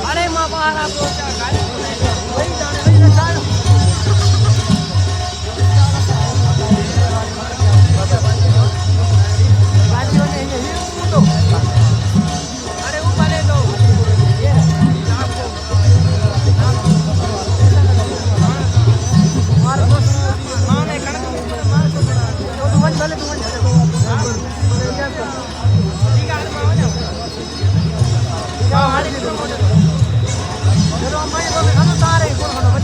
अरे माँ बाहर आप लोग क्या गाड़ी वही जाने वही रखा है बाजियों ने ये तो अरे ऊपर ले लो ये आपको मार को मां ने कण मार को तो तुम चले तुम ठीक है मां हो जाओ ठीक है हाड़ी ले लो चलो हम भाई को हम तारे कौन